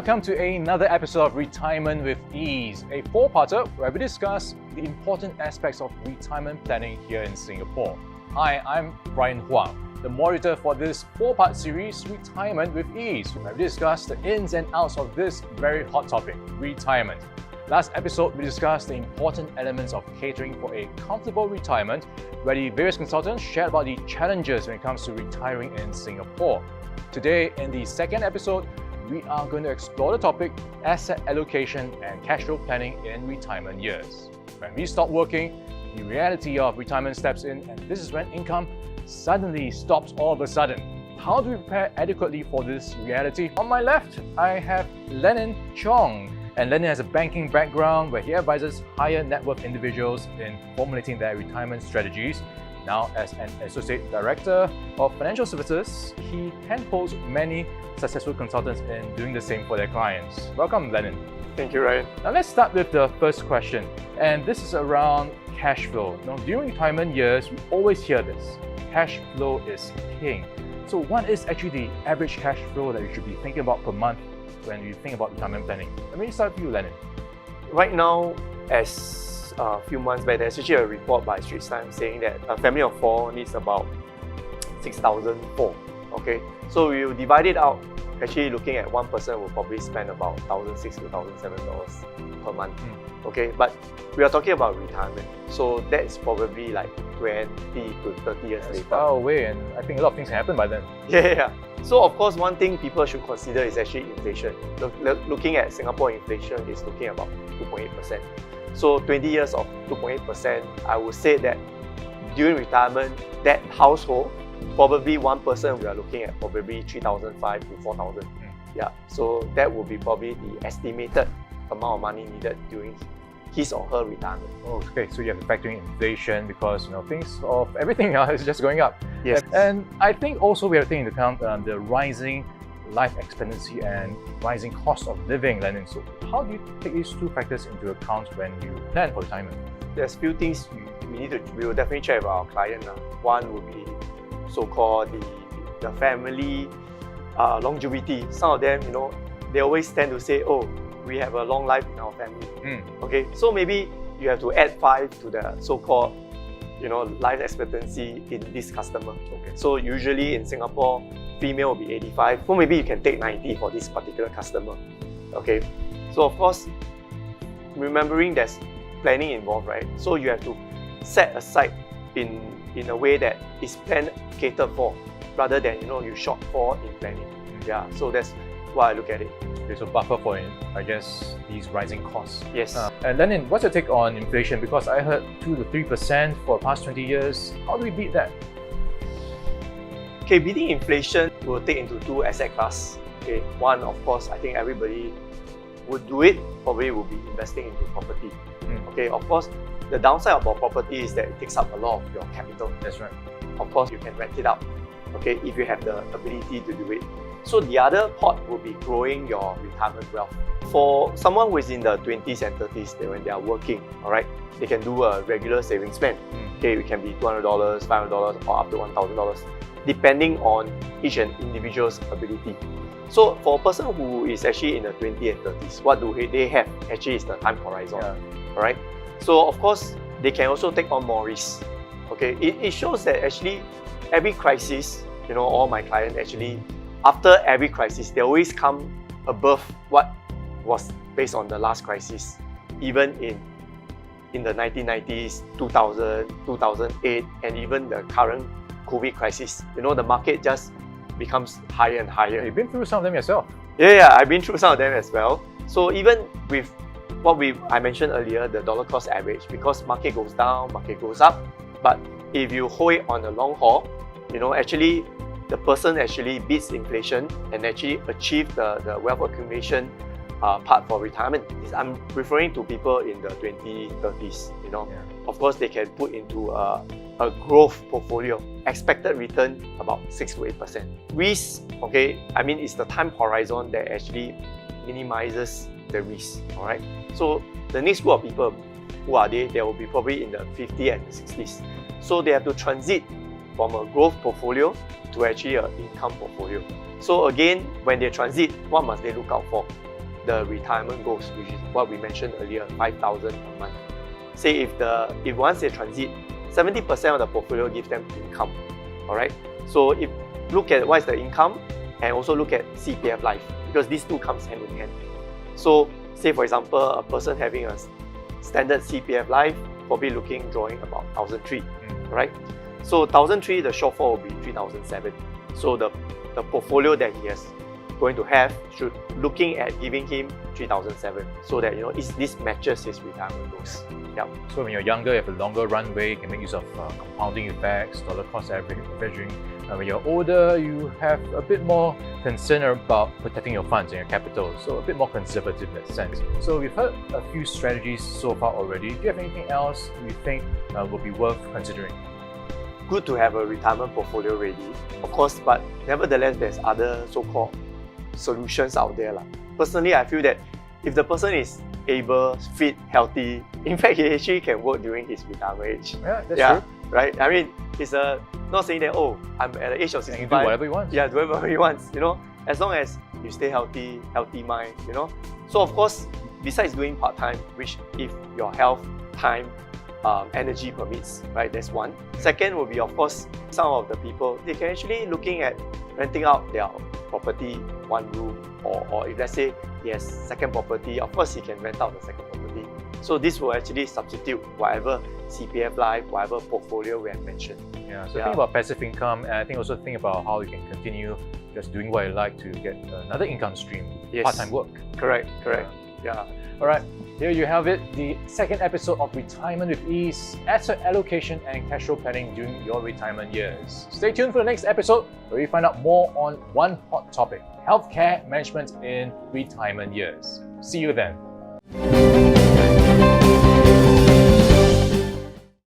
Welcome to another episode of Retirement with Ease, a four-parter where we discuss the important aspects of retirement planning here in Singapore. Hi, I'm Brian Huang, the moderator for this four-part series, Retirement with Ease, where we discuss the ins and outs of this very hot topic, retirement. Last episode, we discussed the important elements of catering for a comfortable retirement, where the various consultants shared about the challenges when it comes to retiring in Singapore. Today, in the second episode, we are going to explore the topic asset allocation and cash flow planning in retirement years. When we stop working, the reality of retirement steps in, and this is when income suddenly stops all of a sudden. How do we prepare adequately for this reality? On my left, I have Lennon Chong. And Lennon has a banking background where he advises higher net worth individuals in formulating their retirement strategies. Now, as an Associate Director of Financial Services, he handholds many successful consultants in doing the same for their clients. Welcome, Lennon. Thank you, Ryan. Now, let's start with the first question. And this is around cash flow. Now, during retirement years, we always hear this. Cash flow is king. So what is actually the average cash flow that you should be thinking about per month when you think about retirement planning? Let me start with you, Lennon. Right now, as a few months back, there's actually a report by Straits Times saying that a family of four needs about 6,004. Okay, so we will divide it out. Actually, looking at one person will probably spend about $1,600 to $1,700 per month. Okay, but we are talking about retirement, so that's probably like 20 to 30 years later. Far away, and I think a lot of things can happen by then. Yeah. So of course, one thing people should consider is actually inflation. Looking at Singapore inflation is looking about 2.8%. So 20 years of 2.8%, I would say that during retirement, that household, probably one person we are looking at probably 3,500 to 4,000. Yeah, so that would be probably the estimated amount of money needed during his or her retirement. Okay, so you have to factor in inflation because things of everything is just going up. Yes. And I think also we have to take into account the rising life expectancy and rising cost of living, Lennon. So how do you take these two factors into account when you plan for retirement? There's few things we will definitely check with our client. One would be so-called the family longevity. Some of them, they always tend to say, oh, we have a long life in our family. Okay, so maybe you have to add 5 to the so-called life expectancy in this customer. Okay, so usually in Singapore, female will be 85. So maybe you can take 90 for this particular customer. Okay, so of course, remembering there's planning involved, right? So you have to set aside in a way that is planned catered for, rather than you shortfall in planning. Yeah, so that's why I look at it. Okay, so buffer for, I guess, these rising costs. Yes. And Lennon, what's your take on inflation? Because I heard 2 to 3% for the past 20 years. How do we beat that? Okay, beating inflation will take into two asset classes. Okay, one, of course, I think everybody would do it, probably will be investing into property. Okay, of course, the downside about property is that it takes up a lot of your capital. That's right. Of course, you can rent it out, okay, if you have the ability to do it. So the other part will be growing your retirement wealth. For someone who is in the 20s and 30s, when they are working, all right, they can do a regular savings plan. Okay, it can be $200, $500, or up to $1,000, depending on each and individual's ability. So for a person who is actually in the 20s and 30s, what do they have actually is the time horizon. All right. So of course, they can also take on more risks. Okay, it shows that actually every crisis, all my clients actually, after every crisis, they always come above what was based on the last crisis. Even in the 1990s, 2000, 2008, and even the current COVID crisis, the market just becomes higher and higher. You've been through some of them yourself. Yeah, I've been through some of them as well. So even with what I mentioned earlier, the dollar cost average, because market goes down, market goes up, but if you hold it on the long haul, actually the person actually beats inflation and actually achieve the wealth accumulation part for retirement. I'm referring to people in the 20s, 30s. Of course, they can put into a growth portfolio. Expected return about 6 to 8%. Risk, okay, it's the time horizon that actually minimizes the risk. All right. So the next group of people, who are they? They will be probably in the 50s and 60s. So they have to transit from a growth portfolio to actually an income portfolio. So again, when they transit, what must they look out for? the retirement goals, which is what we mentioned earlier, 5,000 a month. Say if once they transit, 70% of the portfolio gives them income. All right. So if look at what is the income and also look at CPF Life, because these two comes hand in hand. So say for example, a person having a standard CPF Life, probably drawing about 1,003, right? So 1,003, the shortfall will be 3,007. So the portfolio that he is going to have should looking at giving him 3,007, so that this matches his retirement goals. Yeah. So when you're younger, you have a longer runway, you can make use of compounding effects, dollar cost averaging. When you're older, you have a bit more concern about protecting your funds and your capital, so a bit more conservative in that sense. So we've heard a few strategies so far already. Do you have anything else you think would be worth considering? Good to have a retirement portfolio ready, of course, but nevertheless, there's other so-called solutions out there. Personally, I feel that if the person is able, fit, healthy, in fact, he actually can work during his retirement age. Yeah, that's true. Right? I mean, it's not saying that, oh, I'm at the age of 65. You can do whatever you want. Yeah, do whatever he wants, as long as you stay healthy mind, So of course, besides doing part-time, which if your health, time, energy permits, right, that's one. Second will be, of course, some of the people, they can actually looking at renting out their property, one room, or if let's say he has second property, of course he can rent out the second property. So this will actually substitute whatever CPF Life, whatever portfolio we have mentioned. Yeah, so think about passive income, and I think also think about how you can continue just doing what you like to get another income stream, part-time work. Correct. Yeah. All right, here you have it, the second episode of Retirement with Ease, asset allocation and cash flow planning during your retirement years. Stay tuned for the next episode where we find out more on one hot topic, healthcare management in retirement years. See you then.